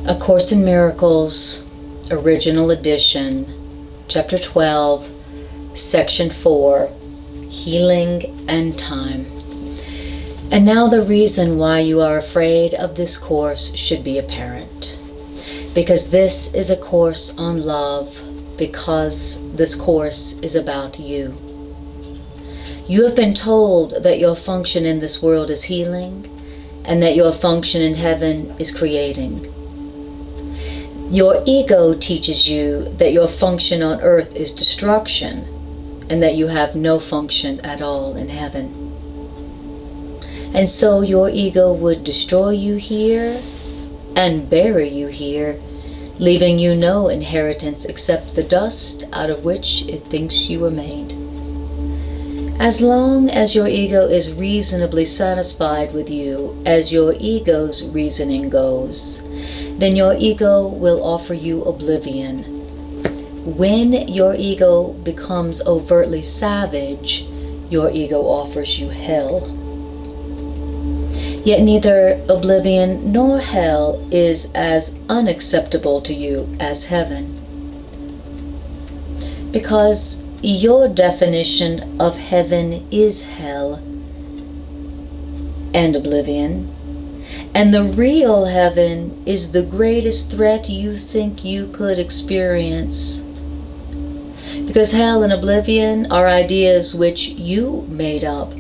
A Course in Miracles, Original Edition, Chapter 12, Section 4, Healing and Time. And now the reason why you are afraid of this course should be apparent. Because this is a course on love, because this course is about you. You have been told that your function in this world is healing, and that your function in heaven is creating. Your ego teaches you that your function on earth is destruction, and that you have no function at all in heaven. And so your ego would destroy you here and bury you here, leaving you no inheritance except the dust out of which it thinks you were made. As long as your ego is reasonably satisfied with you as your ego's reasoning goes, then your ego will offer you oblivion. When your ego becomes overtly savage, your ego offers you hell. Yet neither oblivion nor hell is as unacceptable to you as heaven. Because your definition of heaven is hell and oblivion, and the real heaven is the greatest threat you think you could experience. Because hell and oblivion are ideas which you made up,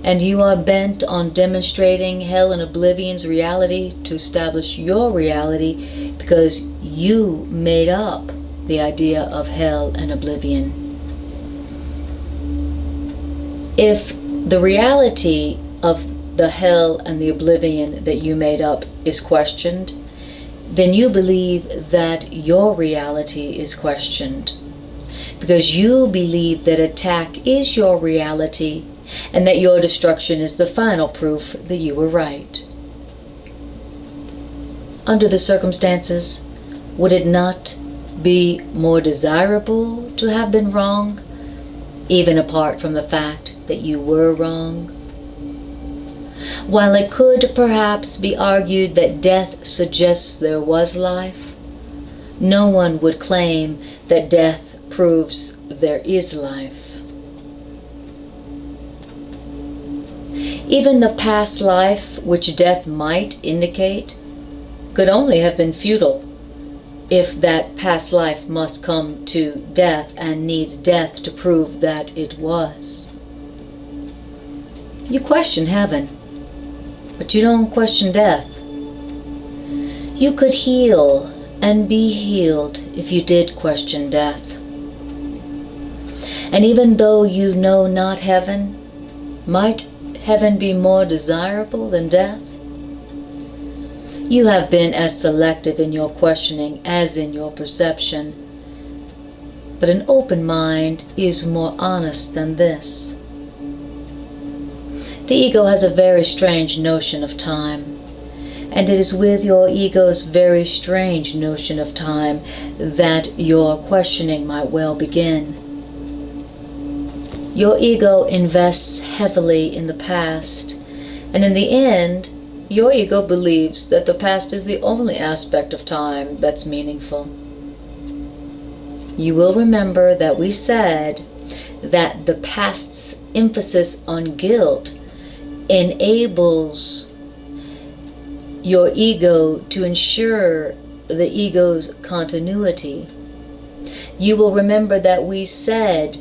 and you are bent on demonstrating hell and oblivion's reality to establish your reality because you made up the idea of hell and oblivion. If the reality of the hell and the oblivion that you made up is questioned, then you believe that your reality is questioned. Because you believe that attack is your reality and that your destruction is the final proof that you were right. Under the circumstances, would it not be more desirable to have been wrong, even apart from the fact that you were wrong? While it could perhaps be argued that death suggests there was life, no one would claim that death proves there is life. Even the past life which death might indicate could only have been futile if that past life must come to death and needs death to prove that it was. You question heaven, but you don't question death. You could heal and be healed if you did question death. And even though you know not heaven, might heaven be more desirable than death? You have been as selective in your questioning as in your perception, but an open mind is more honest than this. The ego has a very strange notion of time, and it is with your ego's very strange notion of time that your questioning might well begin. Your ego invests heavily in the past, and in the end, your ego believes that the past is the only aspect of time that's meaningful. You will remember that we said that the past's emphasis on guilt enables your ego to ensure the ego's continuity. You will remember that we said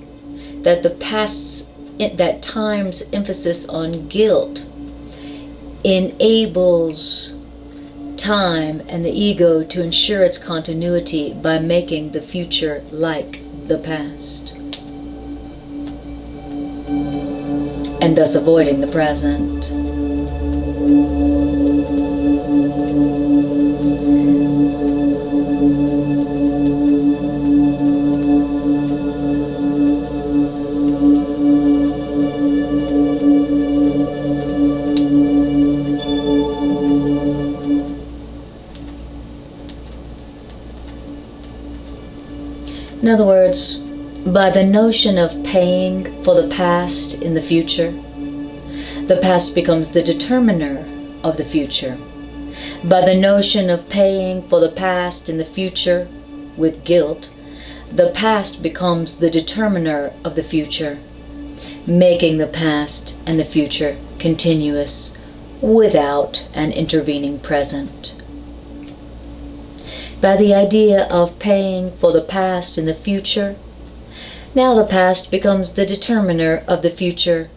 that that time's emphasis on guilt enables time and the ego to ensure its continuity by making the future like the past, and thus avoiding the present. In other words, by the notion of paying for the past in the future, the past becomes the determiner of the future, By the notion of paying for the past in the future with guilt, the past becomes the determiner of the future, making the past and the future continuous without an intervening present. By the idea of paying for the past in the future, now the past becomes the determiner of the future,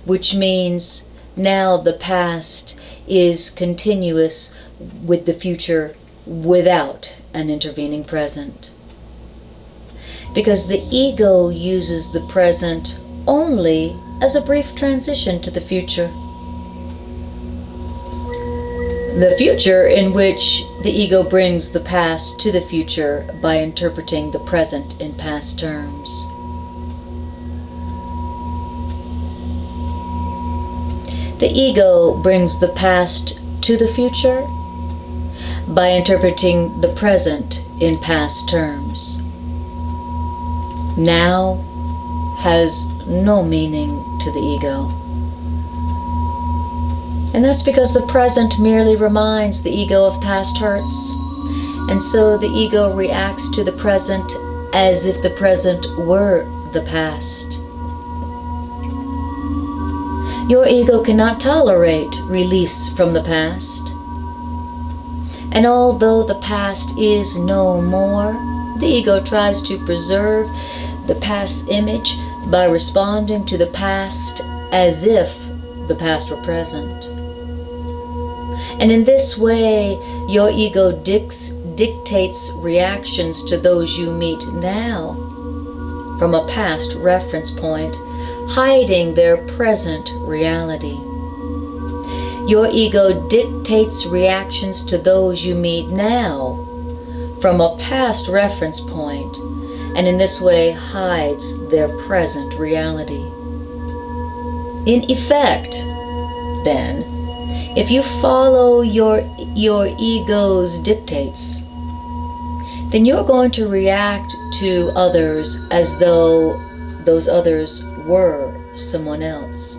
which means now the past is continuous with the future without an intervening present. Because the ego uses the present only as a brief transition to the future. The future in which the ego brings the past to the future by interpreting the present in past terms. The ego brings the past to the future by interpreting the present in past terms. Now has no meaning to the ego. And that's because the present merely reminds the ego of past hurts, and so the ego reacts to the present as if the present were the past. Your ego cannot tolerate release from the past. And although the past is no more, the ego tries to preserve the past image by responding to the past as if the past were present. And in this way, your ego dictates reactions to those you meet now from a past reference point, hiding their present reality. Your ego dictates reactions to those you meet now from a past reference point, and in this way hides their present reality. In effect, then, if you follow your ego's dictates, then you're going to react to others as though those others were someone else.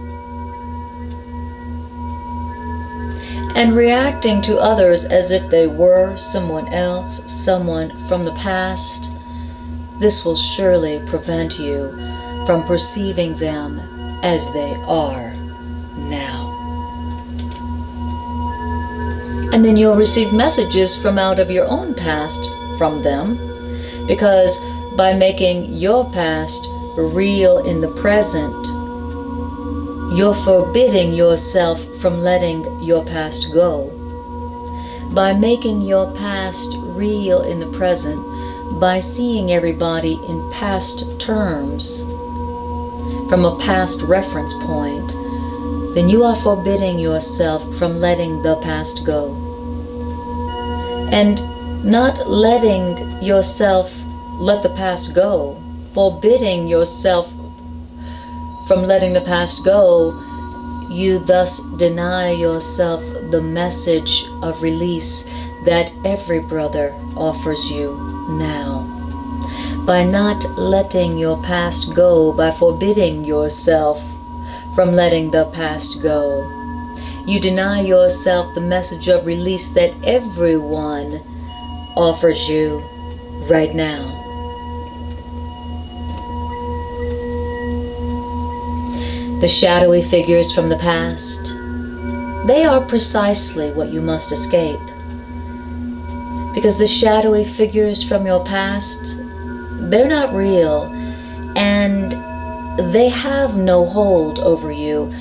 And reacting to others as if they were someone else, someone from the past, this will surely prevent you from perceiving them as they are now. And then you'll receive messages from out of your own past from them, because by making your past real in the present, you're forbidding yourself from letting your past go. By making your past real in the present, by seeing everybody in past terms, from a past reference point, then you are forbidding yourself from letting the past go. And not letting yourself let the past go, forbidding yourself from letting the past go, you thus deny yourself the message of release that every brother offers you now. By not letting your past go, by forbidding yourself from letting the past go, you deny yourself the message of release that everyone offers you right now. The shadowy figures from the past, they are precisely what you must escape. Because the shadowy figures from your past, they're not real, and they have no hold over you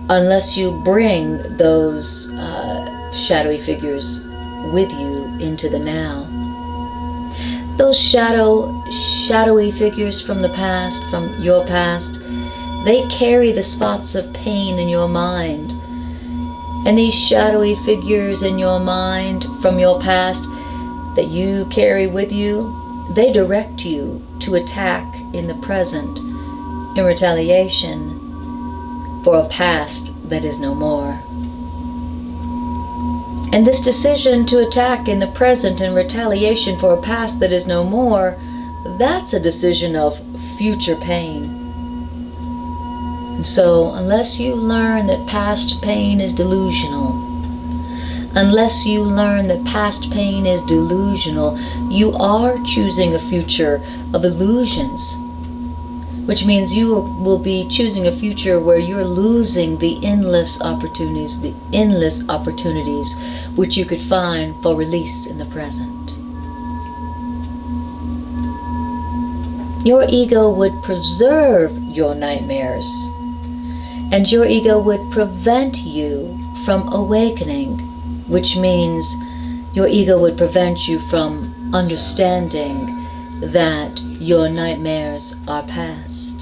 unless you bring those shadowy figures with you into the now. Those shadowy figures from the past, from your past, they carry the spots of pain in your mind. And these shadowy figures in your mind from your past that you carry with you, they direct you to attack in the present in retaliation for a past that is no more. And this decision to attack in the present in retaliation for a past that is no more, that's a decision of future pain. And so, unless you learn that past pain is delusional, Unless you learn that past pain is delusional, you are choosing a future of illusions, which means you will be choosing a future where you're losing the endless opportunities which you could find for release in the present. Your ego would preserve your nightmares, and your ego would prevent you from awakening, which means your ego would prevent you from understanding that your nightmares are past.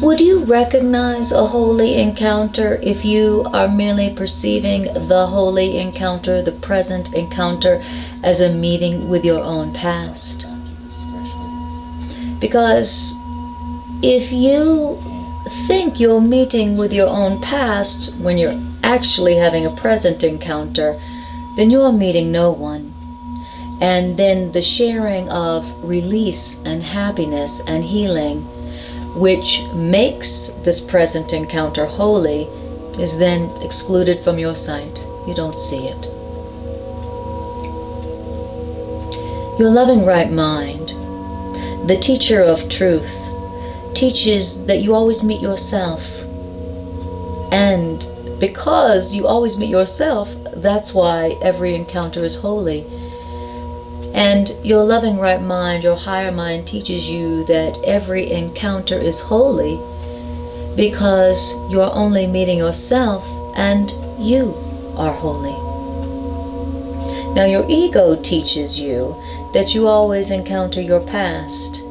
Would you recognize a holy encounter if you are merely perceiving the holy encounter, the present encounter, as a meeting with your own past? Because if you think you're meeting with your own past when you're actually having a present encounter, then you're meeting no one. And then the sharing of release and happiness and healing, which makes this present encounter holy, is then excluded from your sight. You don't see it. Your loving right mind, the teacher of truth, teaches that you always meet yourself. And because you always meet yourself, that's why every encounter is holy. And your loving right mind, your higher mind, teaches you that every encounter is holy because you are only meeting yourself and you are holy. Now your ego teaches you that you always encounter your past.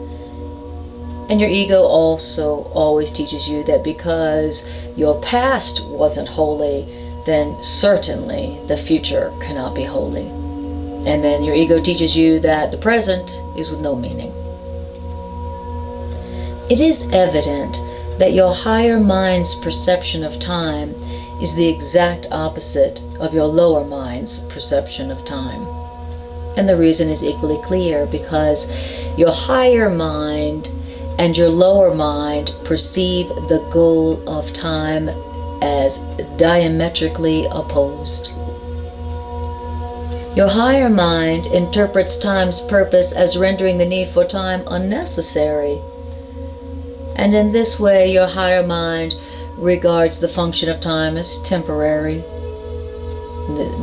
And your ego also always teaches you that because your past wasn't holy, then certainly the future cannot be holy. And then your ego teaches you that the present is with no meaning. It is evident that your higher mind's perception of time is the exact opposite of your lower mind's perception of time. And the reason is equally clear, because your higher mind and your lower mind perceive the goal of time as diametrically opposed. Your higher mind interprets time's purpose as rendering the need for time unnecessary. And in this way, your higher mind regards the function of time as temporary.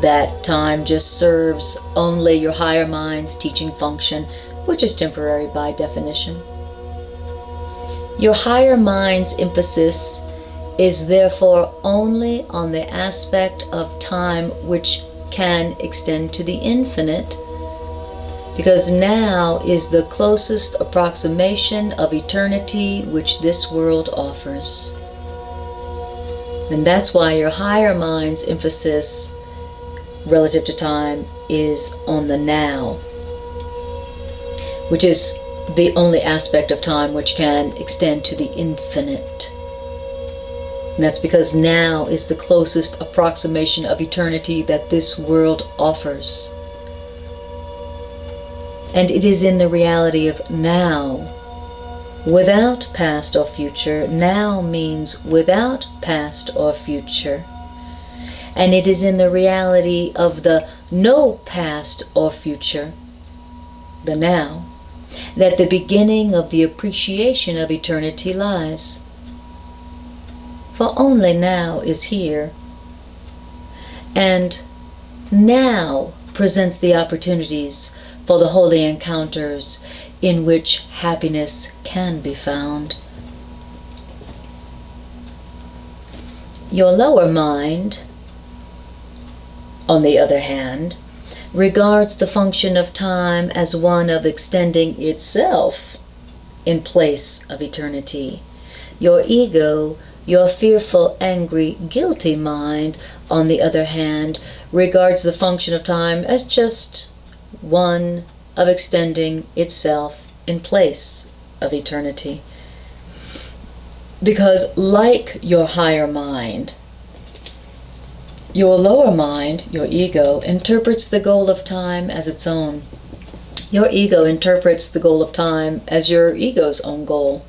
That time just serves only your higher mind's teaching function, which is temporary by definition. Your higher mind's emphasis is therefore only on the aspect of time which can extend to the infinite, because now is the closest approximation of eternity which this world offers. And that's why your higher mind's emphasis relative to time is on the now, which is the only aspect of time which can extend to the infinite. And that's because now is the closest approximation of eternity that this world offers. And it is in the reality of now, without past or future. Now means without past or future. And it is in the reality of the no past or future, the now, that the beginning of the appreciation of eternity lies. For only now is here, and now presents the opportunities for the holy encounters in which happiness can be found. Your lower mind, on the other hand, regards the function of time as one of extending itself in place of eternity. Your ego, your fearful, angry, guilty mind, on the other hand, regards the function of time as just one of extending itself in place of eternity. Because like your higher mind, your lower mind, your ego, interprets the goal of time as its own. Your ego interprets the goal of time as your ego's own goal.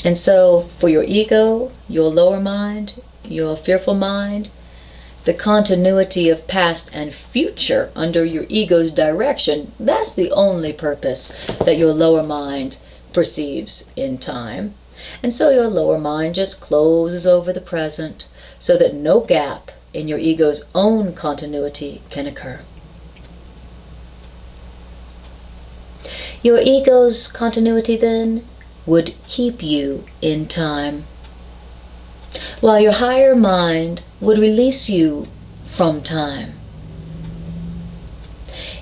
And so for your ego, your lower mind, your fearful mind, the continuity of past and future under your ego's direction, that's the only purpose that your lower mind perceives in time. And so your lower mind just closes over the present so that no gap in your ego's own continuity can occur. Your ego's continuity then would keep you in time, while your higher mind would release you from time.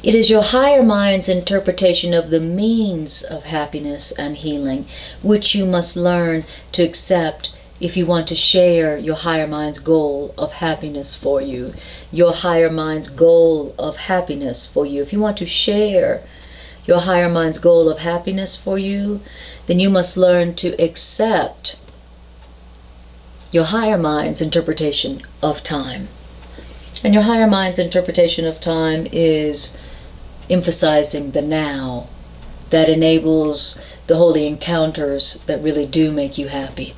It is your higher mind's interpretation of the means of happiness and healing which you must learn to accept if you want to share your higher mind's goal of happiness for you. Your higher mind's goal of happiness for you. If you want to share your higher mind's goal of happiness for you, then you must learn to accept your higher mind's interpretation of time. And your higher mind's interpretation of time is emphasizing the now that enables the holy encounters that really do make you happy.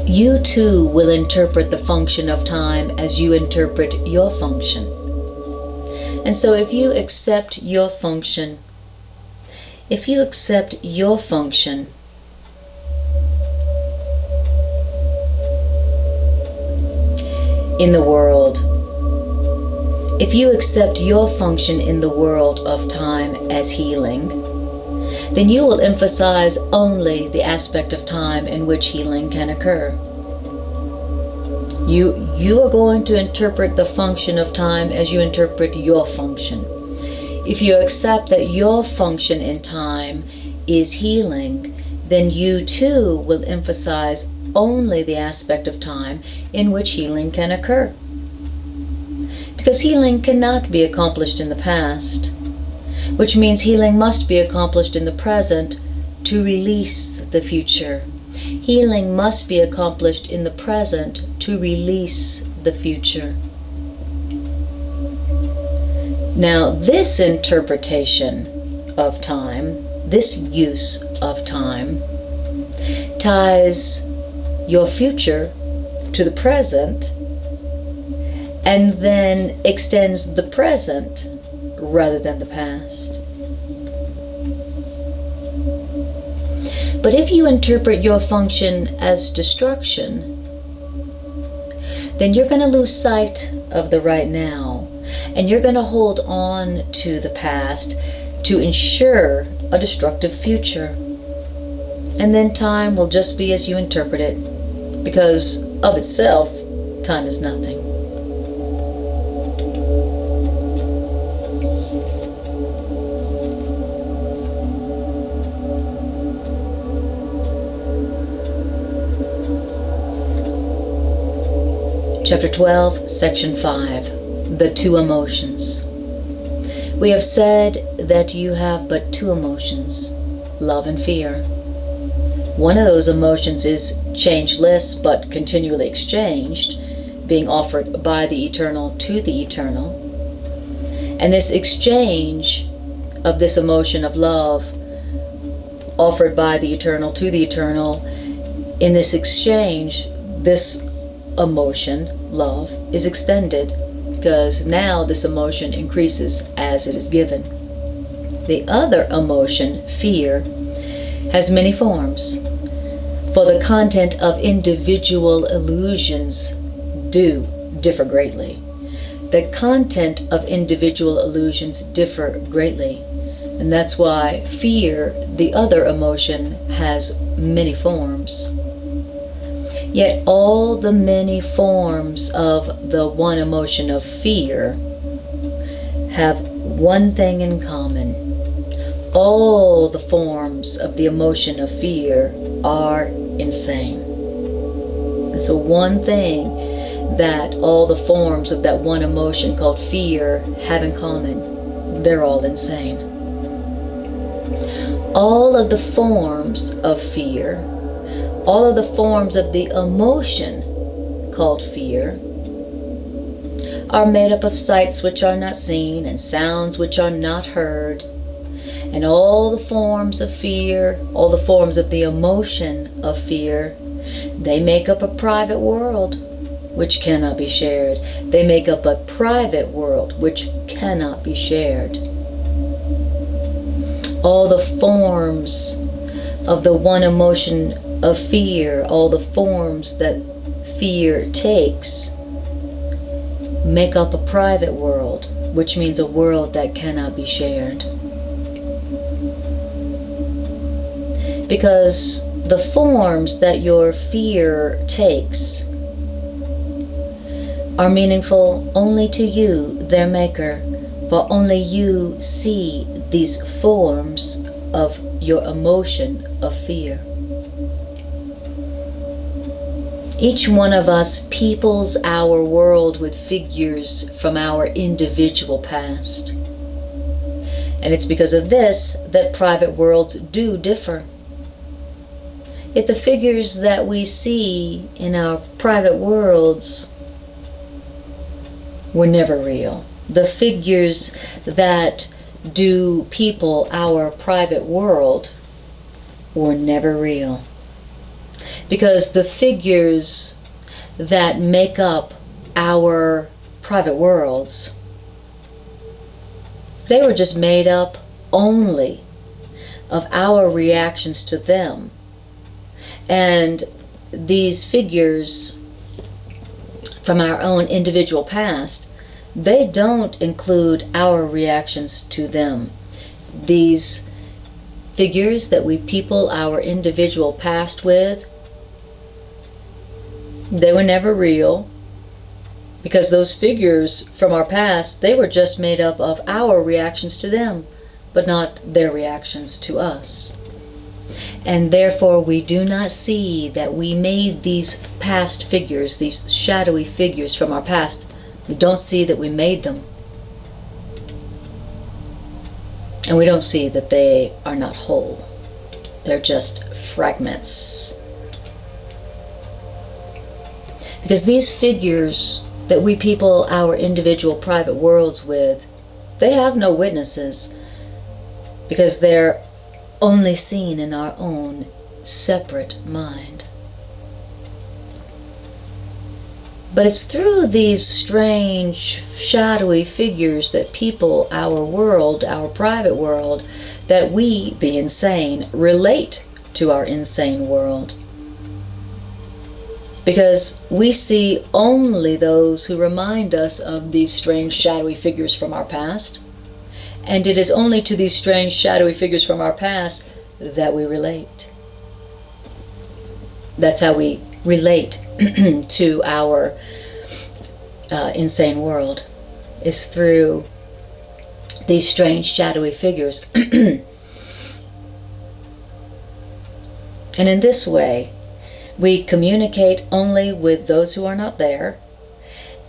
You too will interpret the function of time as you interpret your function. And so if you accept your function, in the world, if you accept your function in the world of time as healing, then you will emphasize only the aspect of time in which healing can occur. You are going to interpret the function of time as you interpret your function. If you accept that your function in time is healing, then you too will emphasize only the aspect of time in which healing can occur. Because healing cannot be accomplished in the past, which means healing must be accomplished in the present to release the future. Healing must be accomplished in the present to release the future. Now, this interpretation of time, this use of time, ties your future to the present and then extends the present rather than the past. But if you interpret your function as destruction, then you're going to lose sight of the right now, and you're going to hold on to the past to ensure a destructive future. And then time will just be as you interpret it, because of itself, time is nothing. Chapter 12, Section 5, The Two Emotions. We have said that you have but two emotions, love and fear. One of those emotions is changeless but continually exchanged, being offered by the eternal to the eternal. And this exchange of this emotion of love offered by the eternal to the eternal, in this exchange, this emotion, love, is extended because now this emotion increases as it is given. The other emotion, fear, has many forms, for the content of individual illusions do differ greatly. The content of individual illusions differ greatly, and that's why fear, the other emotion, has many forms. Yet all the many forms of the one emotion of fear have one thing in common. All the forms of the emotion of fear are insane. And so one thing that all the forms of that one emotion called fear have in common. They're all insane. All of the forms of fear, all of the forms of the emotion called fear, are made up of sights which are not seen and sounds which are not heard. And all the forms of fear, all the forms of the emotion of fear, they make up a private world which cannot be shared. They make up a private world which cannot be shared. All the forms of the one emotion of fear, all the forms that fear takes, make up a private world, which means a world that cannot be shared. Because the forms that your fear takes are meaningful only to you, their maker, for only you see these forms of your emotion of fear. Each one of us peoples our world with figures from our individual past. And it's because of this that private worlds do differ. Yet the figures that we see in our private worlds were never real. The figures that do people our private world were never real. Because the figures that make up our private worlds, they were just made up only of our reactions to them. And these figures from our own individual past, they don't include our reactions to them. These figures that we people our individual past with, they were never real, because those figures from our past, they were just made up of our reactions to them, but not their reactions to us. And therefore we do not see that we made these past figures, these shadowy figures from our past. We don't see that we made them. And we don't see that they are not whole. They're just fragments. Because these figures that we people our individual private worlds with, they have no witnesses, because they're only seen in our own separate mind. But it's through these strange, shadowy figures that people our world, our private world, that we, the insane, relate to our insane world. Because we see only those who remind us of these strange, shadowy figures from our past. And it is only to these strange, shadowy figures from our past that we relate. That's how we relate to our insane world, is through these strange, shadowy figures. And in this way, we communicate only with those who are not there.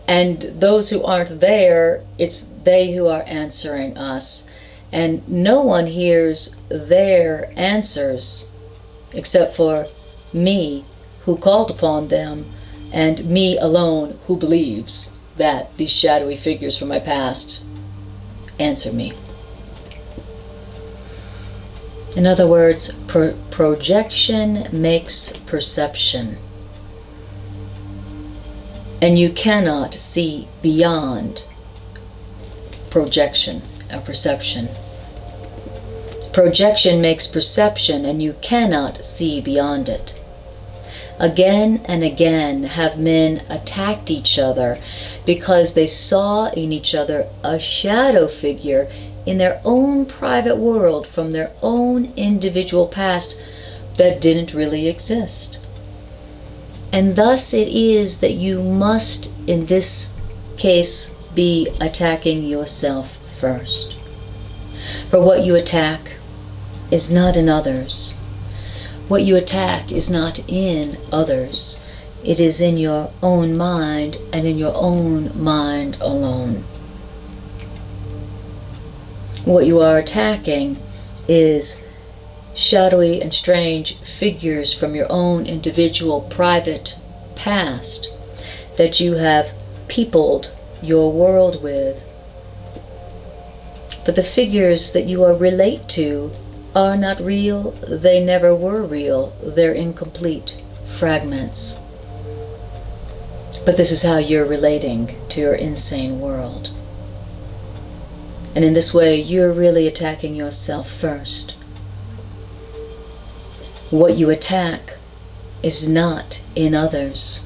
And those who aren't there, it's they who are answering us. And no one hears their answers except for me, who called upon them, and me alone, who believes that these shadowy figures from my past answer me. In other words, projection makes perception. And you cannot see beyond projection or perception. Projection makes perception, and you cannot see beyond it. Again and again have men attacked each other because they saw in each other a shadow figure in their own private world from their own individual past that didn't really exist. And thus it is that you must, in this case, be attacking yourself first. For what you attack is not in others. What you attack is not in others. It is in your own mind and in your own mind alone. What you are attacking is shadowy and strange figures from your own individual private past that you have peopled your world with. But the figures that you relate to are not real. They never were real. They're incomplete fragments. But this is how you're relating to your insane world. And in this way, you're really attacking yourself first. What you attack is not in others.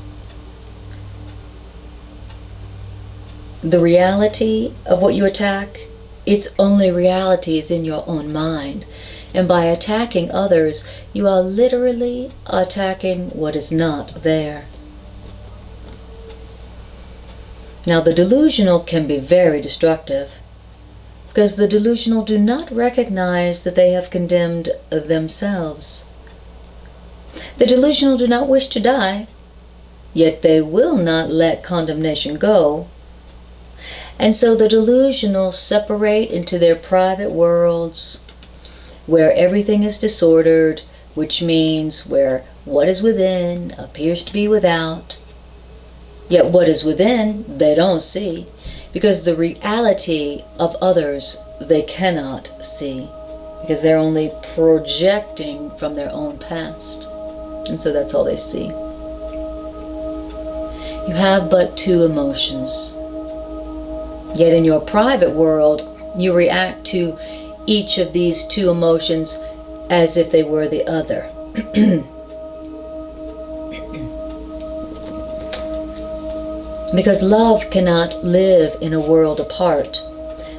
The reality of what you attack, its only reality is in your own mind. And by attacking others, you are literally attacking what is not there. Now, the delusional can be very destructive, because the delusional do not recognize that they have condemned themselves. The delusional do not wish to die, yet they will not let condemnation go. And so the delusional separate into their private worlds, where everything is disordered, which means where what is within appears to be without. Yet what is within they don't see, because the reality of others they cannot see, because they're only projecting from their own past. And so that's all they see. You have but two emotions. Yet in your private world, you react to each of these two emotions as if they were the other. Because love cannot live in a world apart,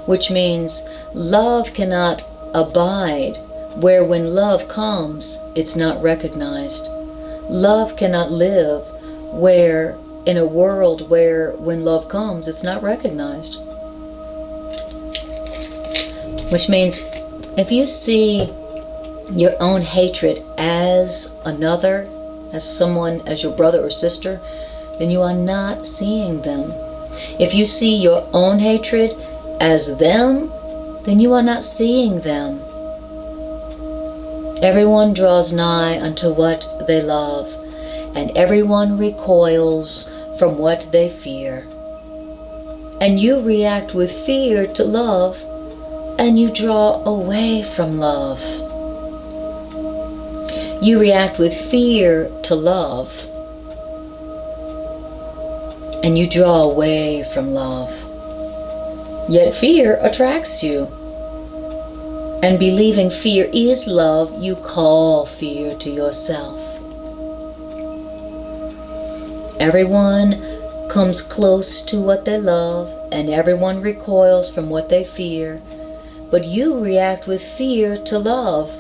which means love cannot abide where when love comes, it's not recognized. Love cannot live where in a world where when love comes, it's not recognized. Which means if you see your own hatred as another, as someone, as your brother or sister, then you are not seeing them. If you see your own hatred as them, then you are not seeing them. Everyone draws nigh unto what they love, and everyone recoils from what they fear. And you react with fear to love, and you draw away from love. You react with fear to love, and you draw away from love. Yet fear attracts you. And believing fear is love, you call fear to yourself. Everyone comes close to what they love, and everyone recoils from what they fear. But you react with fear to love,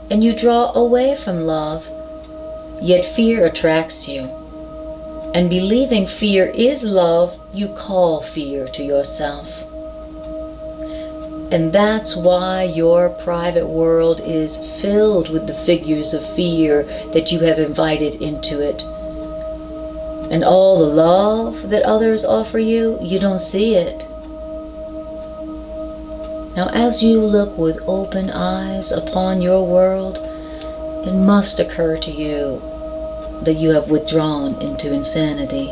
and you draw away from love. Yet fear attracts you. And believing fear is love, you call fear to yourself. And that's why your private world is filled with the figures of fear that you have invited into it. And all the love that others offer you, you don't see it. Now, as you look with open eyes upon your world, it must occur to you that you have withdrawn into insanity.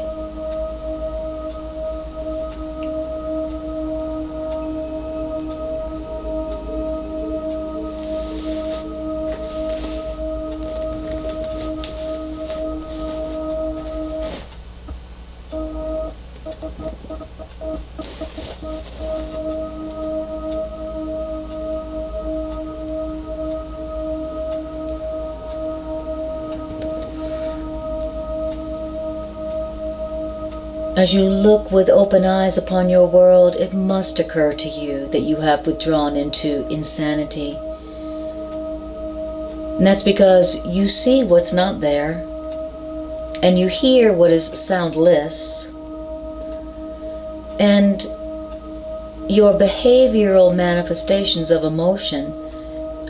As you look with open eyes upon your world, it must occur to you that you have withdrawn into insanity. And that's because you see what's not there, and you hear what is soundless, and your behavioral manifestations of emotion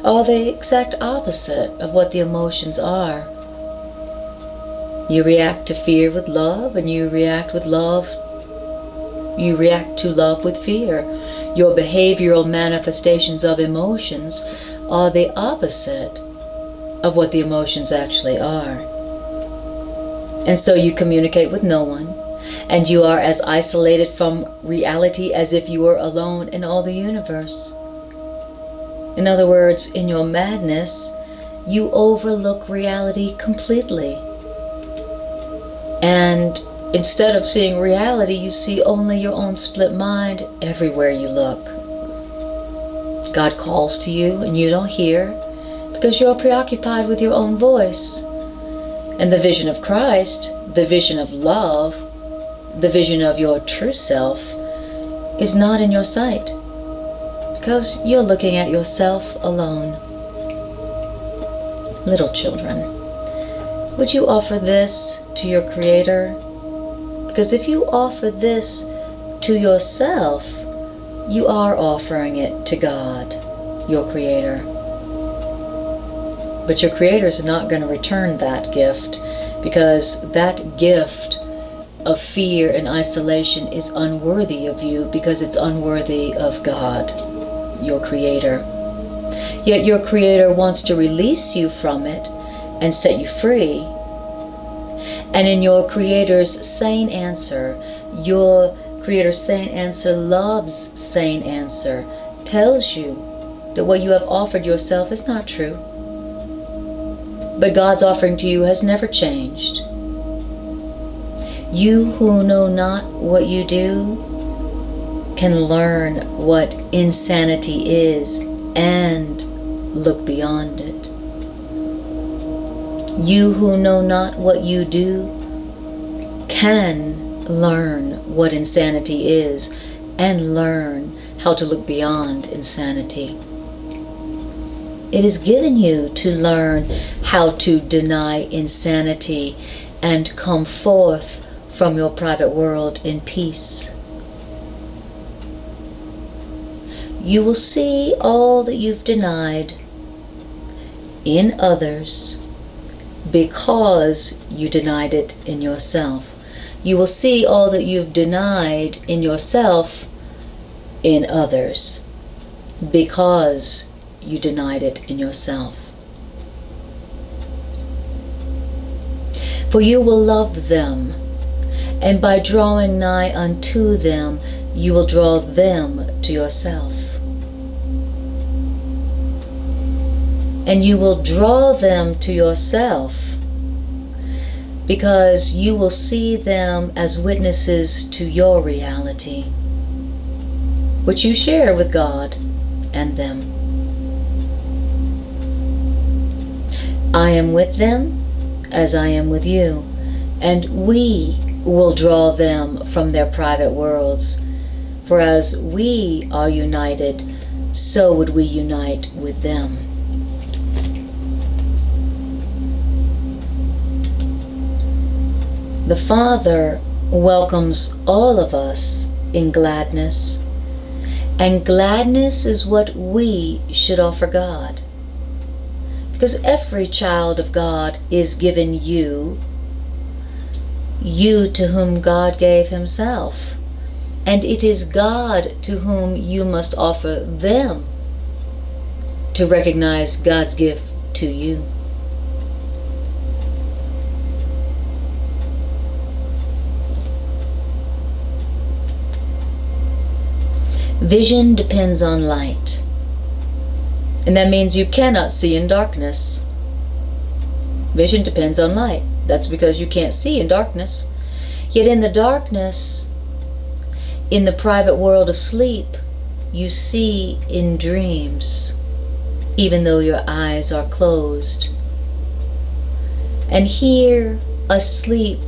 are the exact opposite of what the emotions are. You react to fear with love, and you react with love. You react to love with fear. Your behavioral manifestations of emotions are the opposite of what the emotions actually are. And so you communicate with no one, and you are as isolated from reality as if you were alone in all the universe. In other words, in your madness, you overlook reality completely. And instead of seeing reality, you see only your own split mind everywhere you look. God calls to you and you don't hear because you're preoccupied with your own voice. And the vision of Christ, the vision of love, the vision of your true self is not in your sight because you're looking at yourself alone. Little children, would you offer this to your Creator? Because if you offer this to yourself, you are offering it to God, your Creator. But your Creator is not going to return that gift, because that gift of fear and isolation is unworthy of you, because it's unworthy of God, your Creator. Yet your Creator wants to release you from it and set you free. And in your Creator's sane answer, your Creator's sane answer loves sane answer, tells you that what you have offered yourself is not true. But God's offering to you has never changed. You who know not what you do can learn what insanity is and look beyond it. You who know not what you do can learn what insanity is and learn how to look beyond insanity. It is given you to learn how to deny insanity and come forth from your private world in peace. You will see all that you've denied in others because you denied it in yourself. You will see all that you've denied in yourself in others because you denied it in yourself. For you will love them, and by drawing nigh unto them, you will draw them to yourself. And you will draw them to yourself because you will see them as witnesses to your reality, which you share with God and them. I am with them as I am with you, and we will draw them from their private worlds. For as we are united, so would we unite with them. The Father welcomes all of us in gladness, and gladness is what we should offer God. Because every child of God is given you to whom God gave Himself, and it is God to whom you must offer them to recognize God's gift to you. Vision depends on light, and that means you cannot see in darkness. Vision depends on light. That's because you can't see in darkness. Yet in the darkness, in the private world of sleep, you see in dreams, even though your eyes are closed. And here, asleep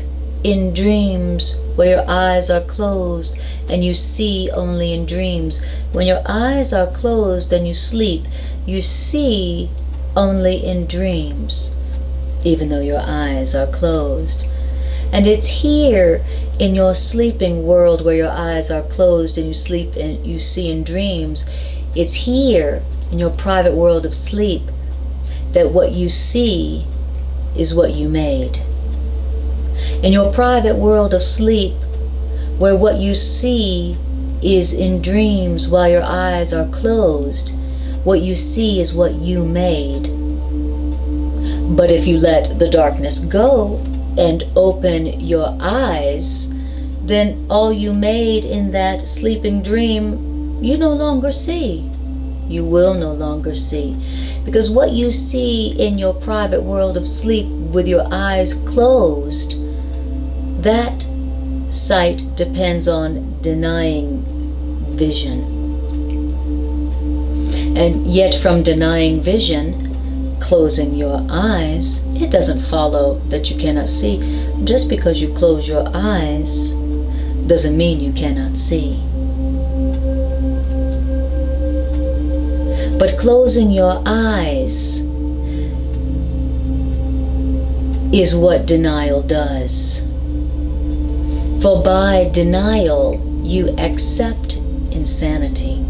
in dreams where your eyes are closed and you see only in dreams. When your eyes are closed and you sleep, you see only in dreams, even though your eyes are closed. And it's here in your sleeping world where your eyes are closed and you sleep and you see in dreams. It's here in your private world of sleep that what you see is what you made. In your private world of sleep, where what you see is in dreams while your eyes are closed, what you see is what you made. But if you let the darkness go and open your eyes, then all you made in that sleeping dream, you no longer see. You will no longer see. Because what you see in your private world of sleep with your eyes closed, that sight depends on denying vision. And yet from denying vision, closing your eyes, it doesn't follow that you cannot see. Just because you close your eyes doesn't mean you cannot see. But closing your eyes is what denial does. For by denial, you accept insanity.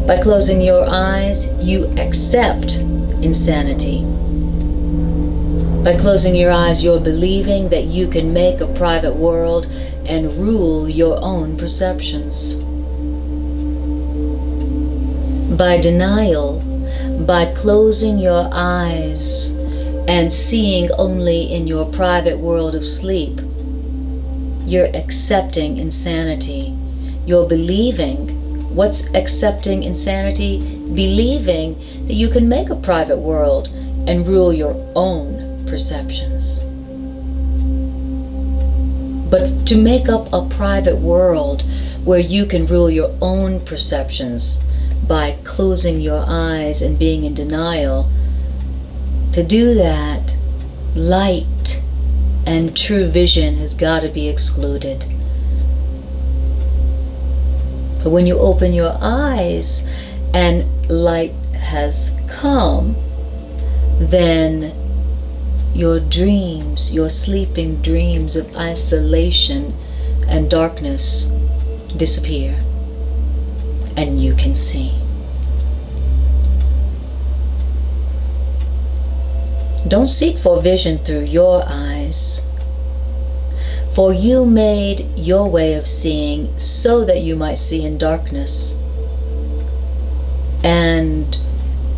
By closing your eyes, you accept insanity. By closing your eyes, you're believing that you can make a private world and rule your own perceptions. By denial, by closing your eyes and seeing only in your private world of sleep, you're accepting insanity. You're believing. What's accepting insanity? Believing that you can make a private world and rule your own perceptions. But to make up a private world where you can rule your own perceptions by closing your eyes and being in denial, to do that, light and true vision has got to be excluded. But when you open your eyes and light has come, then your dreams, your sleeping dreams of isolation and darkness disappear, and you can see. Don't seek for vision through your eyes, for you made your way of seeing so that you might see in darkness. And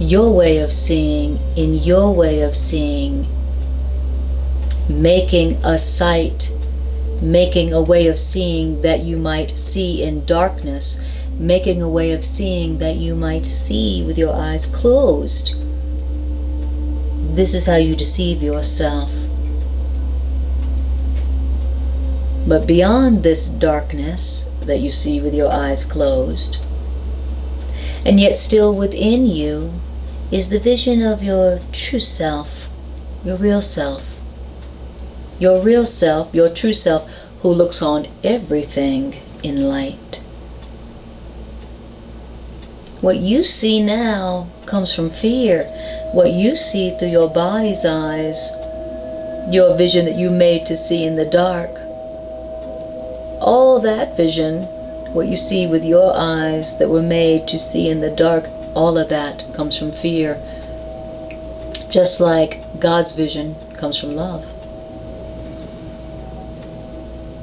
your way of seeing, in your way of seeing, making a sight, making a way of seeing that you might see in darkness, making a way of seeing that you might see with your eyes closed. This is how you deceive yourself. But beyond this darkness that you see with your eyes closed, and yet still within you, is the vision of your true self, your real self. Your real self, your true self, who looks on everything in light. What you see now comes from fear. What you see through your body's eyes, your vision that you made to see in the dark, all that vision, what you see with your eyes that were made to see in the dark, all of that comes from fear. Just like God's vision comes from love.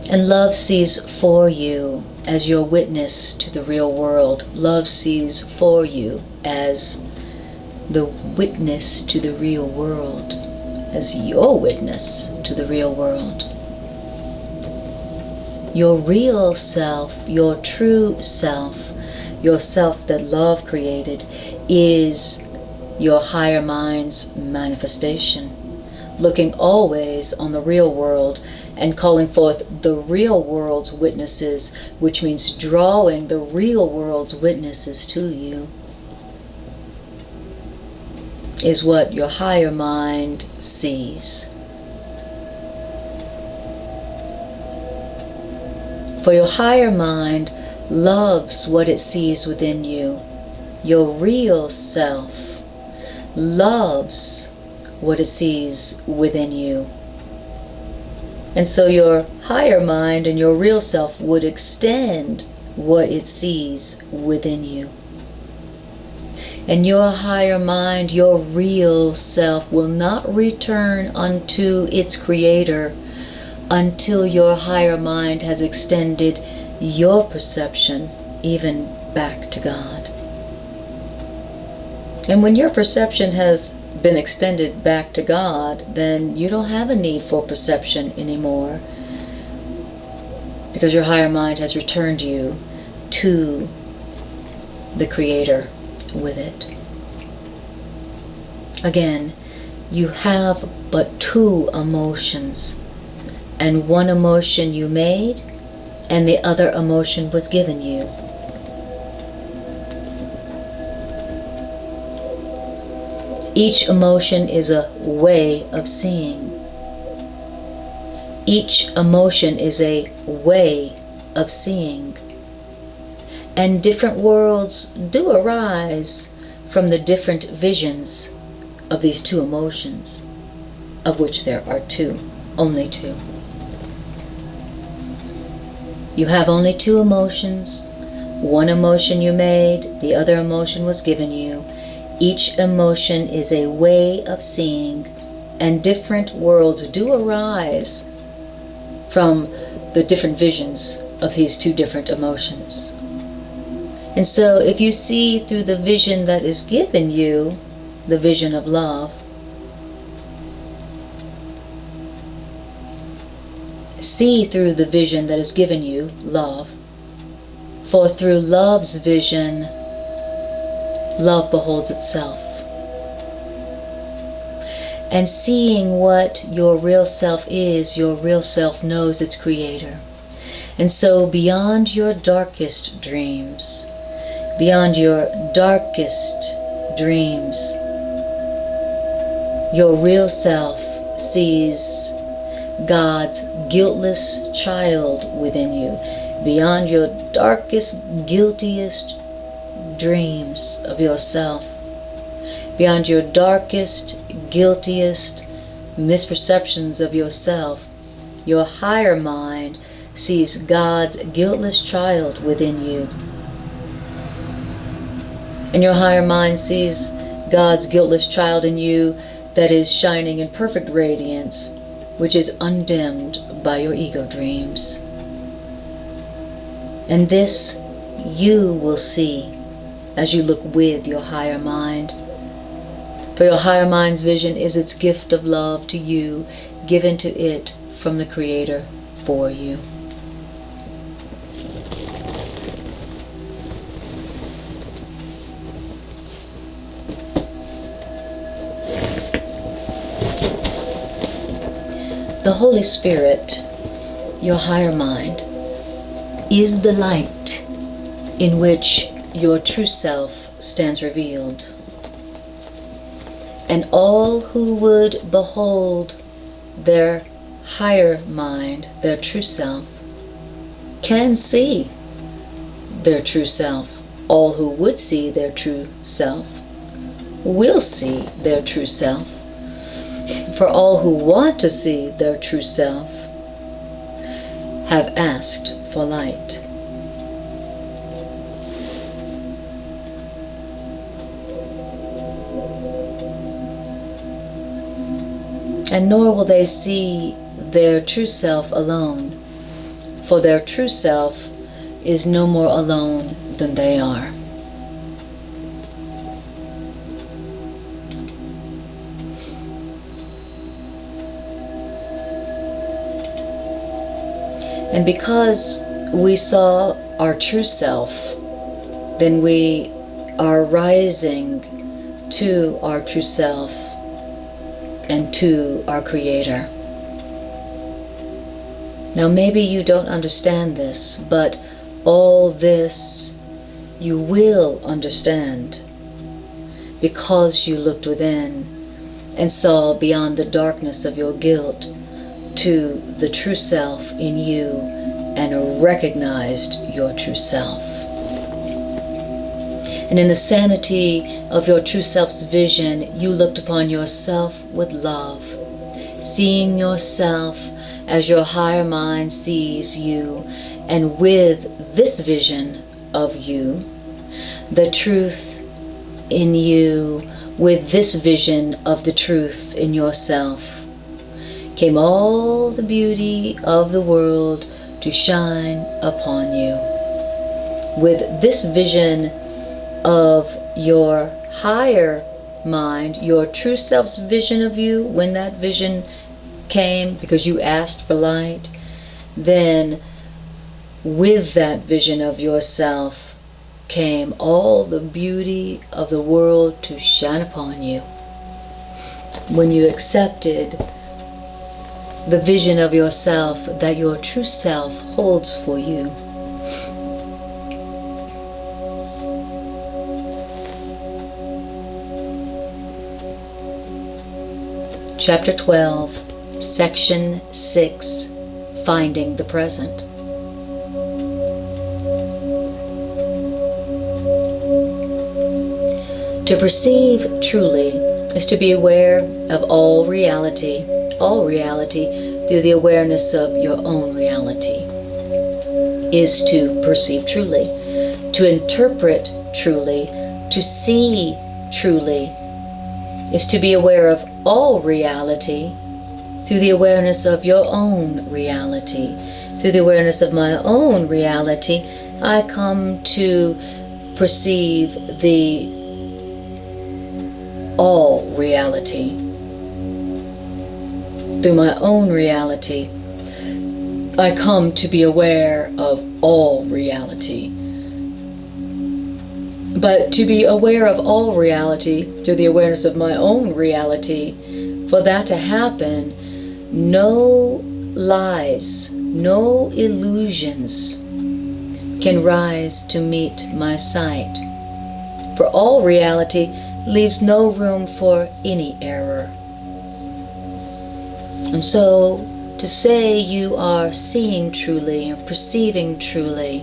And love sees for you as your witness to the real world. Love sees for you as the witness to the real world, as your witness to the real world. Your real self, your true self, your self that love created, is your higher mind's manifestation, looking always on the real world and calling forth the real world's witnesses, which means drawing the real world's witnesses to you, is what your higher mind sees. For your higher mind loves what it sees within you. Your real self loves what it sees within you. And so your higher mind and your real self would extend what it sees within you. And your higher mind, your real self, will not return unto its creator until your higher mind has extended your perception even back to God. And when your perception has been extended back to God, then you don't have a need for perception anymore, because your higher mind has returned you to the Creator with it. Again, you have but two emotions, and one emotion you made, and the other emotion was given you. Each emotion is a way of seeing. Each emotion is a way of seeing. And different worlds do arise from the different visions of these two emotions, of which there are two, only two. You have only two emotions. One emotion you made, the other emotion was given you. Each emotion is a way of seeing, and different worlds do arise from the different visions of these two different emotions. And so if you see through the vision that is given you, the vision of love, see through the vision that is given you, love, for through love's vision, love beholds itself. And seeing what your real self is, your real self knows its Creator. And so beyond your darkest dreams, beyond your darkest dreams, your real self sees God's guiltless child within you. Beyond your darkest, guiltiest dreams of yourself, beyond your darkest, guiltiest misperceptions of yourself, your higher mind sees God's guiltless child within you. And your higher mind sees God's guiltless child in you that is shining in perfect radiance, which is undimmed by your ego dreams. And this you will see as you look with your higher mind. For your higher mind's vision is its gift of love to you, given to it from the Creator for you. The Holy Spirit, your higher mind, is the light in which your true self stands revealed. And all who would behold their higher mind, their true self, can see their true self. All who would see their true self will see their true self. For all who want to see their true self have asked for light. And nor will they see their true self alone, for their true self is no more alone than they are. And because we saw our true self, then we are rising to our true self and to our Creator. Now maybe you don't understand this, but all this you will understand because you looked within and saw beyond the darkness of your guilt to the true self in you and recognized your true self. And in the sanity of your true self's vision, you looked upon yourself with love, seeing yourself as your higher mind sees you, and with this vision of you, the truth in you, with this vision of the truth in yourself, came all the beauty of the world to shine upon you. With this vision of your higher mind, your true self's vision of you, when that vision came because you asked for light, then with that vision of yourself came all the beauty of the world to shine upon you. When you accepted the vision of yourself that your true self holds for you. Chapter 12, Section 6, Finding the Present. To perceive truly is to be aware of all reality through the awareness of your own reality, is to perceive truly, to interpret truly, to see truly, is to be aware of all reality through the awareness of your own reality. Through the awareness of my own reality, I come to perceive the all reality. Through my own reality, I come to be aware of all reality. But to be aware of all reality through the awareness of my own reality, for that to happen, no lies, no illusions can rise to meet my sight. For all reality leaves no room for any error. And so, to say you are seeing truly and perceiving truly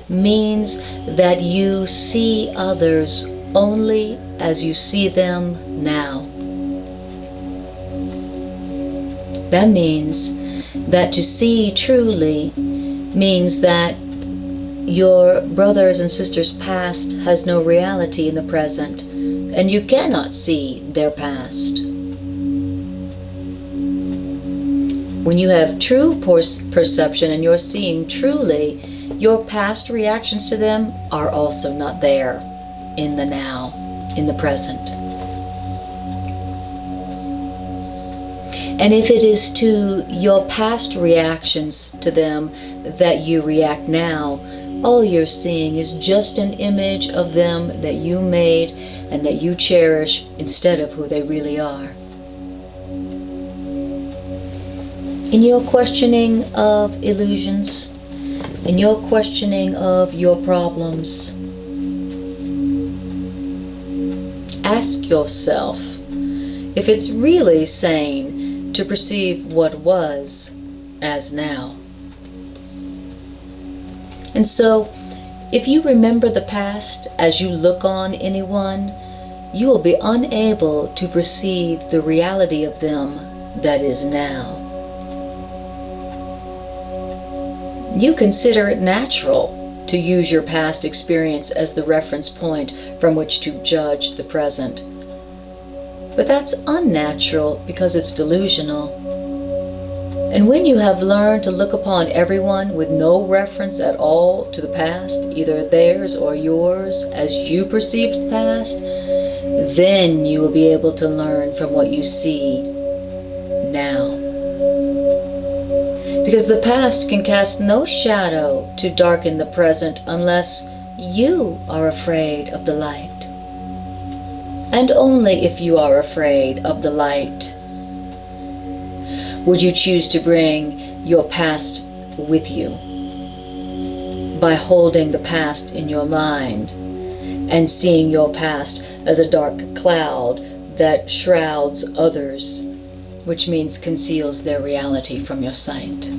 means that you see others only as you see them now. That means that to see truly means that your brothers and sisters' past has no reality in the present, and you cannot see their past. When you have true perception and you're seeing truly, your past reactions to them are also not there in the now, in the present. And if it is to your past reactions to them that you react now, all you're seeing is just an image of them that you made and that you cherish instead of who they really are. In your questioning of illusions, in your questioning of your problems, ask yourself if it's really sane to perceive what was as now. And so, if you remember the past as you look on anyone, you will be unable to perceive the reality of them that is now. You consider it natural to use your past experience as the reference point from which to judge the present. But that's unnatural because it's delusional. And when you have learned to look upon everyone with no reference at all to the past, either theirs or yours, as you perceived the past, then you will be able to learn from what you see now. Because the past can cast no shadow to darken the present unless you are afraid of the light. And only if you are afraid of the light would you choose to bring your past with you. By holding the past in your mind and seeing your past as a dark cloud that shrouds others, which means conceals their reality from your sight.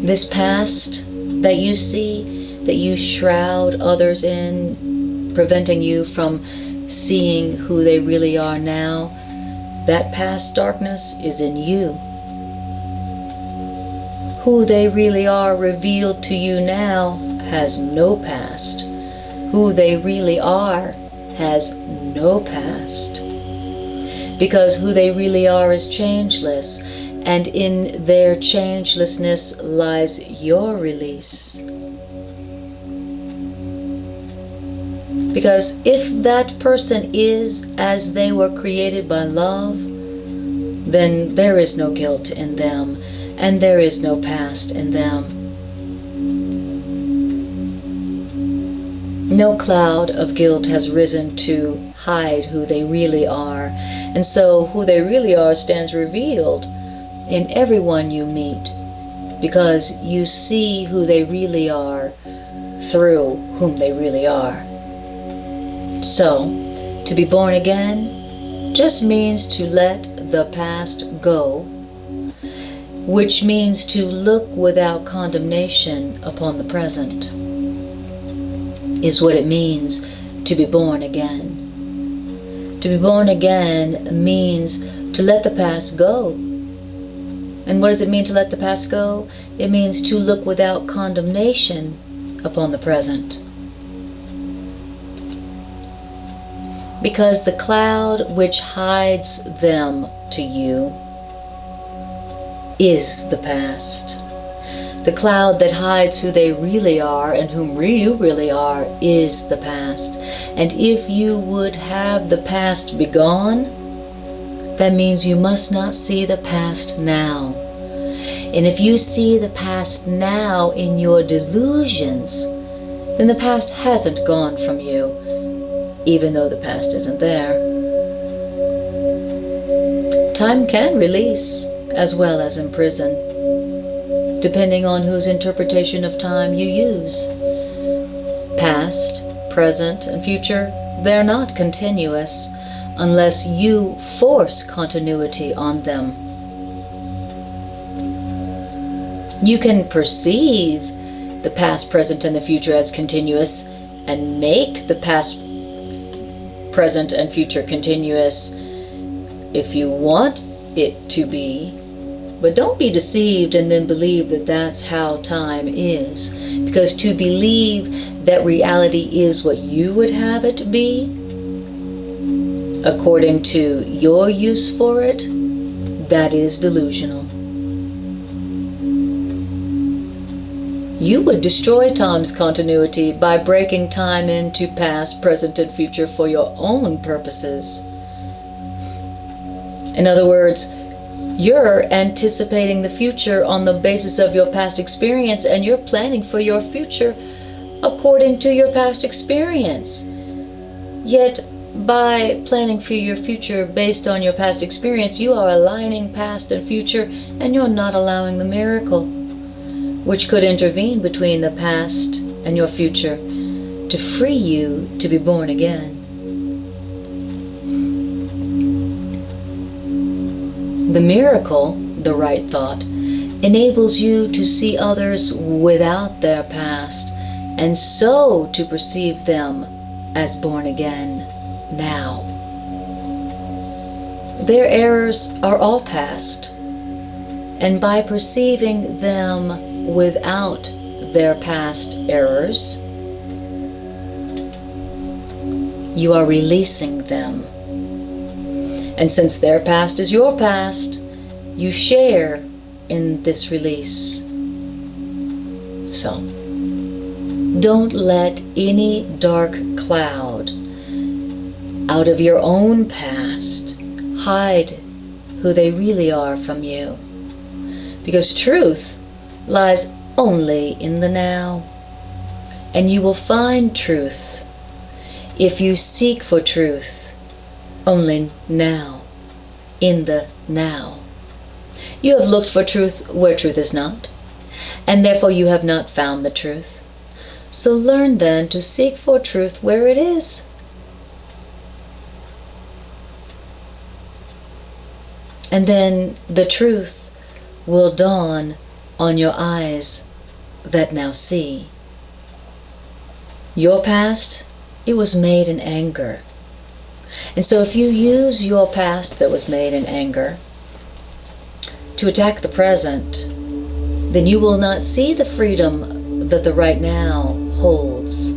This past that you see, that you shroud others in, preventing you from seeing who they really are now, that past darkness is in you. Who they really are revealed to you now has no past. Who they really are has no past, because who they really are is changeless, and in their changelessness lies your release. Because if that person is as they were created by love, then there is no guilt in them, and there is no past in them. No cloud of guilt has risen to hide who they really are, and so who they really are stands revealed in everyone you meet, because you see who they really are through whom they really are. So, to be born again just means to let the past go, which means to look without condemnation upon the present, is what it means to be born again. To be born again means to let the past go. And what does it mean to let the past go? It means to look without condemnation upon the present. Because the cloud which hides them to you is the past. The cloud that hides who they really are and whom you really are is the past. And if you would have the past be gone, that means you must not see the past now. And if you see the past now in your delusions, then the past hasn't gone from you, even though the past isn't there. Time can release as well as imprison, depending on whose interpretation of time you use. Past, present, and future, they're not continuous unless you force continuity on them. You can perceive the past, present, and the future as continuous and make the past, present, and future continuous if you want it to be. But don't be deceived and then believe that that's how time is. Because to believe that reality is what you would have it be, according to your use for it, that is delusional. You would destroy time's continuity by breaking time into past, present, and future for your own purposes. In other words, you're anticipating the future on the basis of your past experience, and you're planning for your future according to your past experience. Yet, by planning for your future based on your past experience, you are aligning past and future, and you're not allowing the miracle, which could intervene between the past and your future to free you to be born again. The miracle, the right thought, enables you to see others without their past, and so to perceive them as born again now. Their errors are all past, and by perceiving them without their past errors, you are releasing them. And since their past is your past, you share in this release. So, don't let any dark cloud out of your own past hide who they really are from you. Because truth lies only in the now. And you will find truth if you seek for truth only now, in the now. You have looked for truth where truth is not, and therefore you have not found the truth. So learn then to seek for truth where it is. And then the truth will dawn on your eyes that now see. Your past, it was made in anger. And so if you use your past that was made in anger to attack the present, then you will not see the freedom that the right now holds.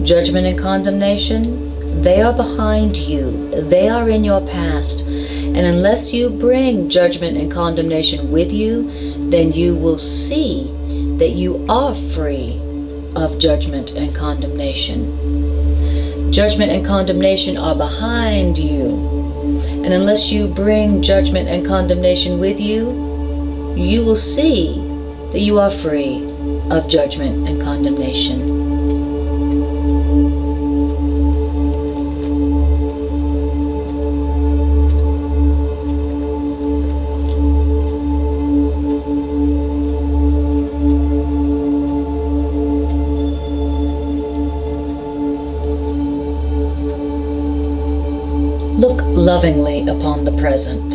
Judgment and condemnation, they are behind you. They are in your past. And unless you bring judgment and condemnation with you, then you will see that you are free of judgment and condemnation. Judgment and condemnation are behind you. And unless you bring judgment and condemnation with you, you will see that you are free of judgment and condemnation. Look lovingly upon the present,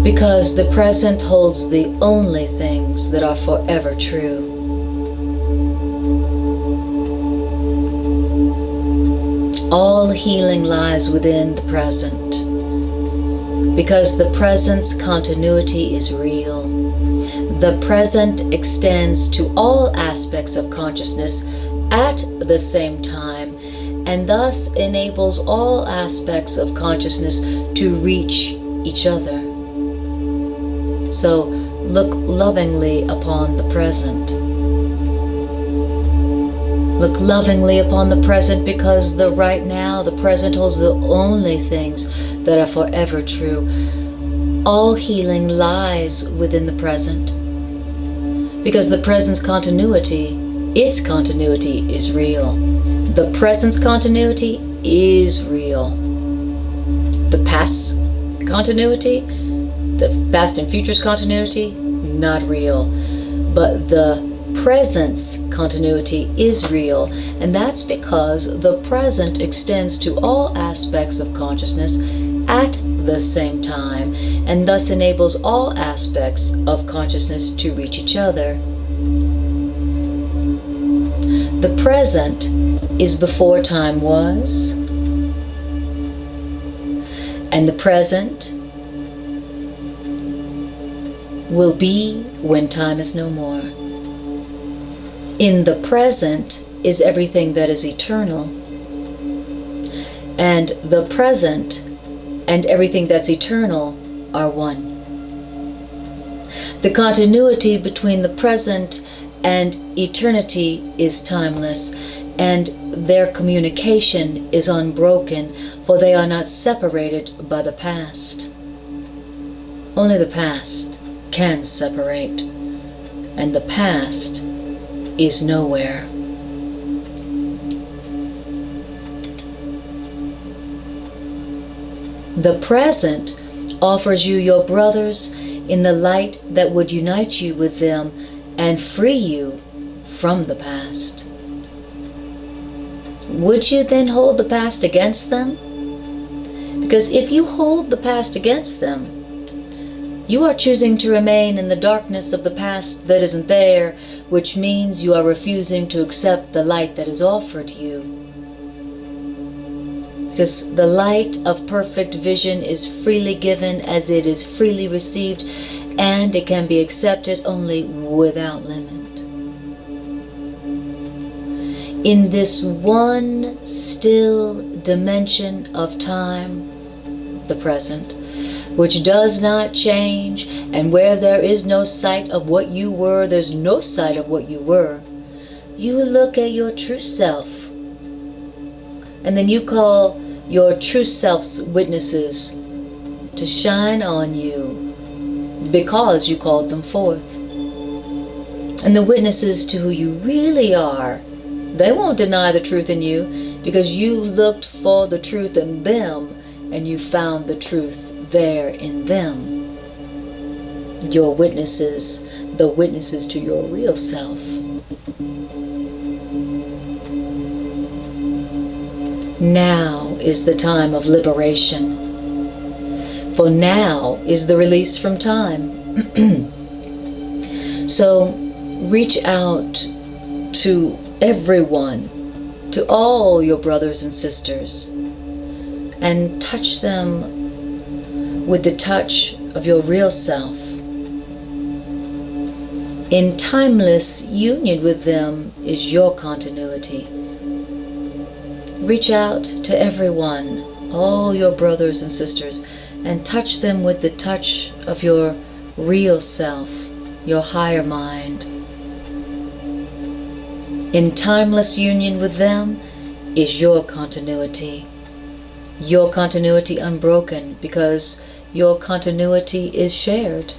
because the present holds the only things that are forever true. All healing lies within the present, because the present's continuity is real. The present extends to all aspects of consciousness at the same time, and thus enables all aspects of consciousness to reach each other. So look lovingly upon the present. Look lovingly upon the present, because right now the present holds the only things that are forever true. All healing lies within the present, because the present's continuity, its continuity is real. The present's continuity is real. The past's continuity, the past and future's continuity, not real. But the present's continuity is real, and that's because the present extends to all aspects of consciousness at the same time, and thus enables all aspects of consciousness to reach each other. The present is before time was, and the present will be when time is no more. In the present is everything that is eternal, and the present and everything that's eternal are one. The continuity between the present and eternity is timeless, and their communication is unbroken, for they are not separated by the past. Only the past can separate, and the past is nowhere. The present offers you your brothers in the light that would unite you with them and free you from the past. Would you then hold the past against them? Because if you hold the past against them, you are choosing to remain in the darkness of the past that isn't there, which means you are refusing to accept the light that is offered you. Because the light of perfect vision is freely given as it is freely received, and it can be accepted only without limit. In this one still dimension of time, the present, which does not change, and where there is no sight of what you were, there's no sight of what you were, you look at your true self, and then you call your true self's witnesses to shine on you because you called them forth. And the witnesses to who you really are, they won't deny the truth in you, because you looked for the truth in them and you found the truth there in them. Your witnesses, the witnesses to your real self. Now is the time of liberation, for now is the release from time. So reach out to everyone, to all your brothers and sisters, and touch them with the touch of your real self. In timeless union with them is your continuity. Reach out to everyone, all your brothers and sisters, and touch them with the touch of your real self, your higher mind. In timeless union with them is your continuity unbroken, because your continuity is shared.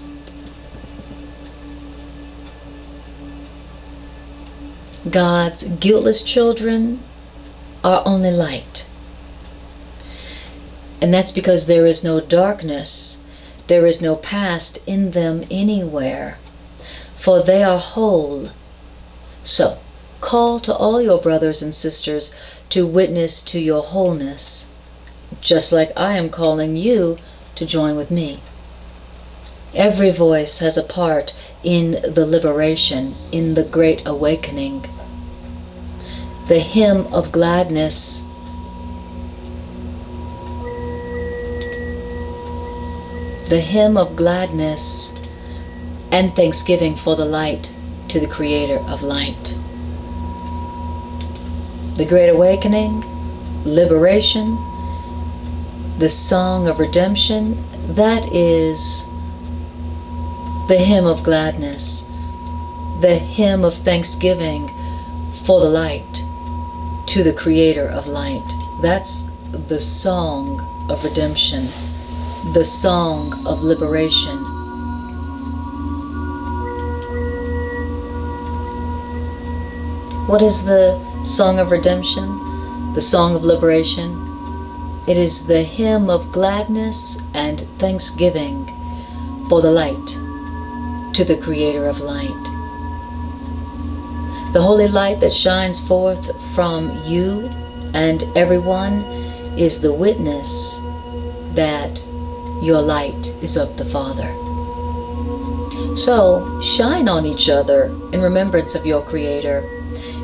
God's guiltless children are only light. And that's because there is no darkness, there is no past in them anywhere, for they are whole. So, call to all your brothers and sisters to witness to your wholeness, just like I am calling you to join with me. Every voice has a part in the liberation, in the great awakening. The hymn of gladness and thanksgiving for the light to the Creator of light. The great awakening, liberation, the song of redemption, that is the hymn of gladness, the hymn of thanksgiving for the light to the Creator of light. That's the song of redemption, the song of liberation. What is the song of redemption, the song of liberation? It is the hymn of gladness and thanksgiving for the light to the Creator of light. The holy light that shines forth from you and everyone is the witness that your light is of the Father. So shine on each other in remembrance of your Creator,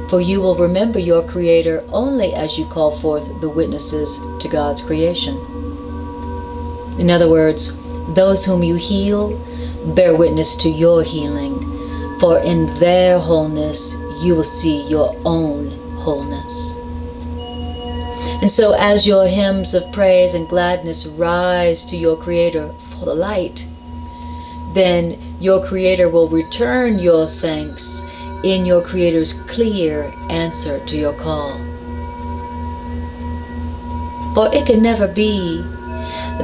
for you will remember your Creator only as you call forth the witnesses to God's creation. In other words, those whom you heal bear witness to your healing, for in their wholeness you will see your own wholeness. And so as your hymns of praise and gladness rise to your Creator for the light, then your Creator will return your thanks in your Creator's clear answer to your call. For it can never be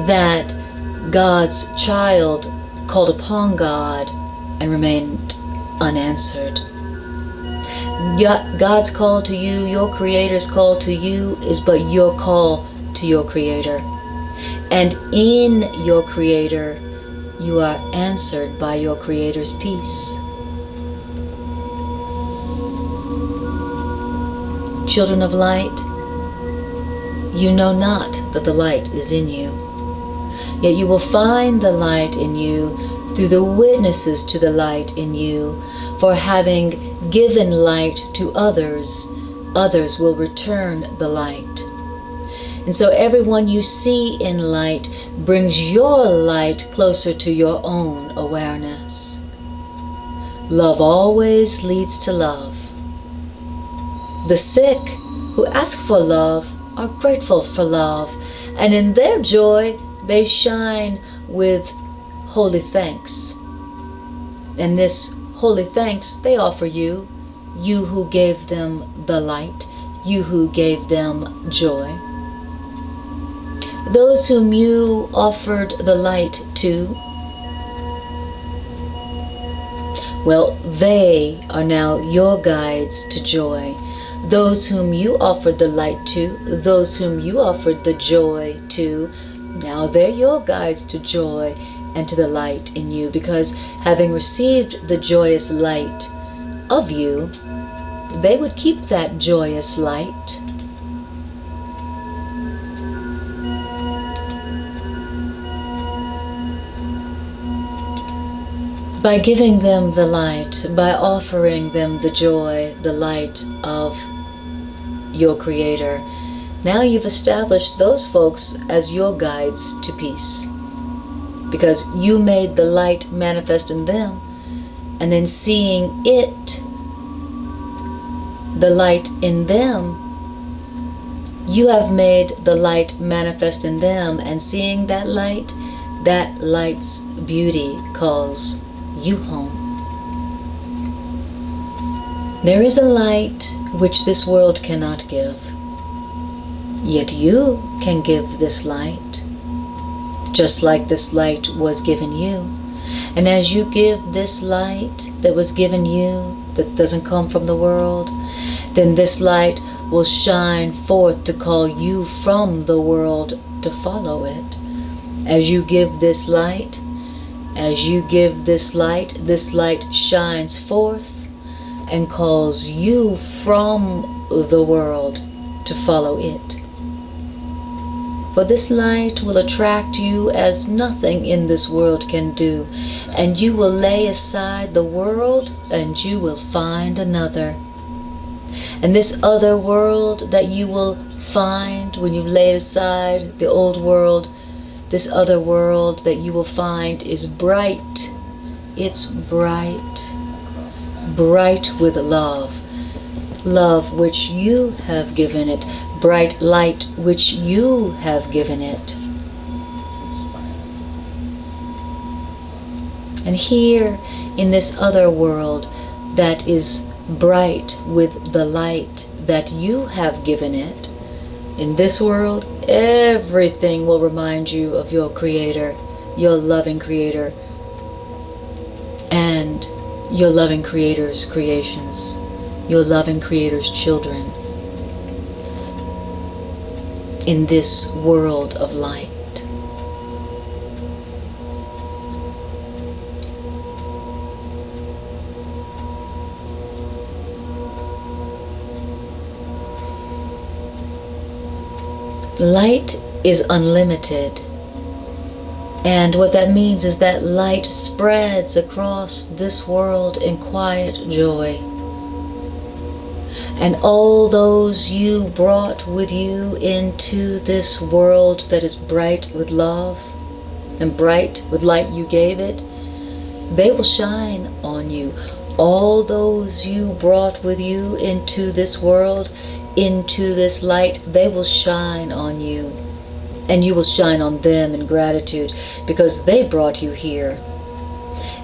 that God's child called upon God and remained unanswered. God's call to you, your Creator's call to you, is but your call to your Creator. And in your Creator, you are answered by your Creator's peace. Children of light, you know not that the light is in you. Yet you will find the light in you through the witnesses to the light in you. For having given light to others, others will return the light. And so everyone you see in light brings your light closer to your own awareness. Love always leads to love. The sick who ask for love are grateful for love, and in their joy they shine with holy thanks. And this holy thanks they offer you, you who gave them the light, you who gave them joy. Those whom you offered the light to, well, they are now your guides to joy. Those whom you offered the light to, those whom you offered the joy to, now they're your guides to joy and to the light in you, because having received the joyous light of you, they would keep that joyous light. By giving them the light, by offering them the joy, the light of your Creator, now you've established those folks as your guides to peace, because you made the light manifest in them, and then seeing it, the light in them, you have made the light manifest in them, and seeing that light's beauty calls you home. There is a light which this world cannot give, yet you can give this light, just like this light was given you. And as you give this light that was given you, that doesn't come from the world, then this light will shine forth to call you from the world to follow it. As you give this light, this light shines forth and calls you from the world to follow it. For this light will attract you as nothing in this world can do, and you will lay aside the world and you will find another. And this other world that you will find when you lay aside the old world, this other world that you will find is bright. It's bright. Bright with love. Love which you have given it. Bright light which you have given it. And here in this other world that is bright with the light that you have given it, in this world everything will remind you of your Creator, your loving Creator, and your loving Creator's creations, your loving Creator's children. In this world of light. Light is unlimited, and what that means is that light spreads across this world in quiet joy. And all those you brought with you into this world that is bright with love and bright with light you gave it, they will shine on you. All those you brought with you into this world, into this light, they will shine on you. And you will shine on them in gratitude because they brought you here.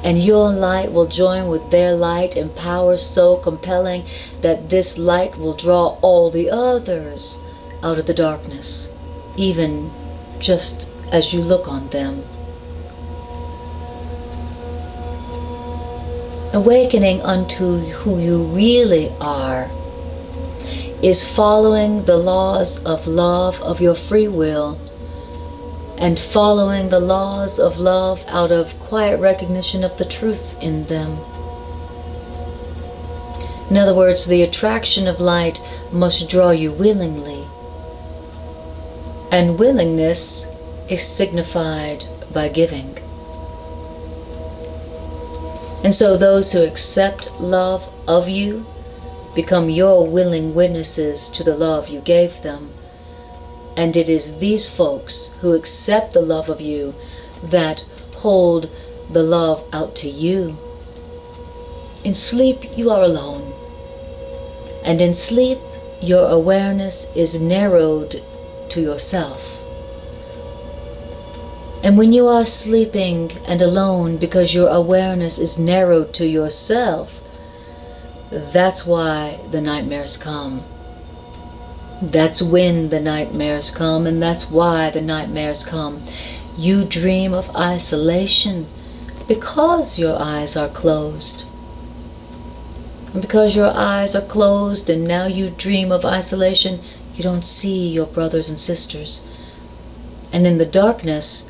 And your light will join with their light in power so compelling that this light will draw all the others out of the darkness, even just as you look on them. Awakening unto who you really are is following the laws of love of your free will, and following the laws of love out of quiet recognition of the truth in them. In other words, the attraction of light must draw you willingly, and willingness is signified by giving. And so those who accept love of you become your willing witnesses to the love you gave them. And it is these folks who accept the love of you that hold the love out to you. In sleep, you are alone. And in sleep, your awareness is narrowed to yourself. And when you are sleeping and alone because your awareness is narrowed to yourself, that's why the nightmares come. That's when the nightmares come, and that's why the nightmares come. You dream of isolation because your eyes are closed. And because your eyes are closed and now you dream of isolation, you don't see your brothers and sisters. And in the darkness,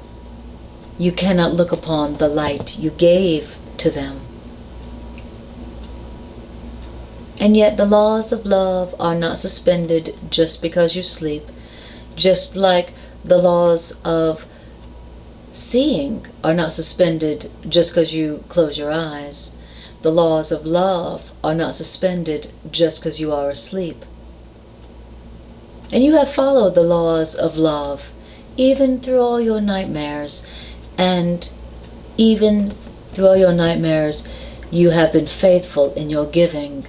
you cannot look upon the light you gave to them. And yet the laws of love are not suspended just because you sleep, just like the laws of seeing are not suspended just because you close your eyes. The laws of love are not suspended just because you are asleep. And you have followed the laws of love, even through all your nightmares, and even through all your nightmares, You have been faithful in your giving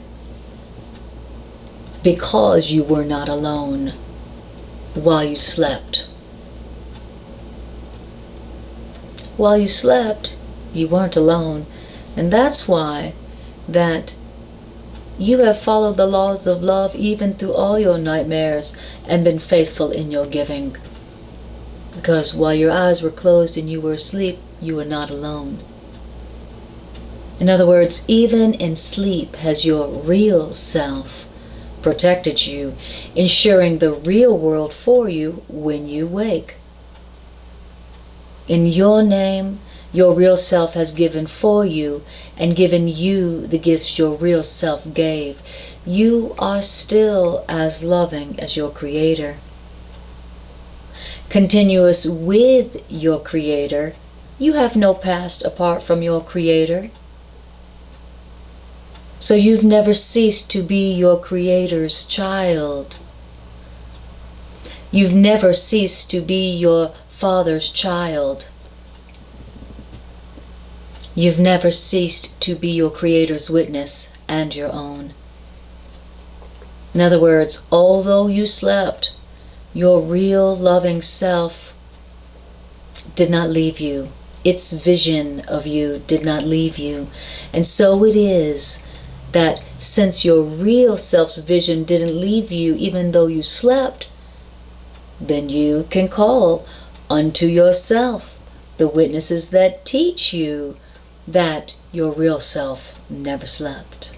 because you were not alone while you slept. While you slept, you weren't alone. And that's why that you have followed the laws of love even through all your nightmares and been faithful in your giving. Because while your eyes were closed and you were asleep, you were not alone. In other words, even in sleep has your real self protected you, ensuring the real world for you when you wake. In your name, your real self has given for you and given you the gifts your real self gave. You are still as loving as your Creator. Continuous with your Creator, you have no past apart from your Creator. So you've never ceased to be your Creator's child. You've never ceased to be your Father's child. You've never ceased to be your Creator's witness and your own. In other words, although you slept, your real loving self did not leave you. Its vision of you did not leave you. And so it is that since your real self's vision didn't leave you even though you slept, then you can call unto yourself the witnesses that teach you that your real self never slept.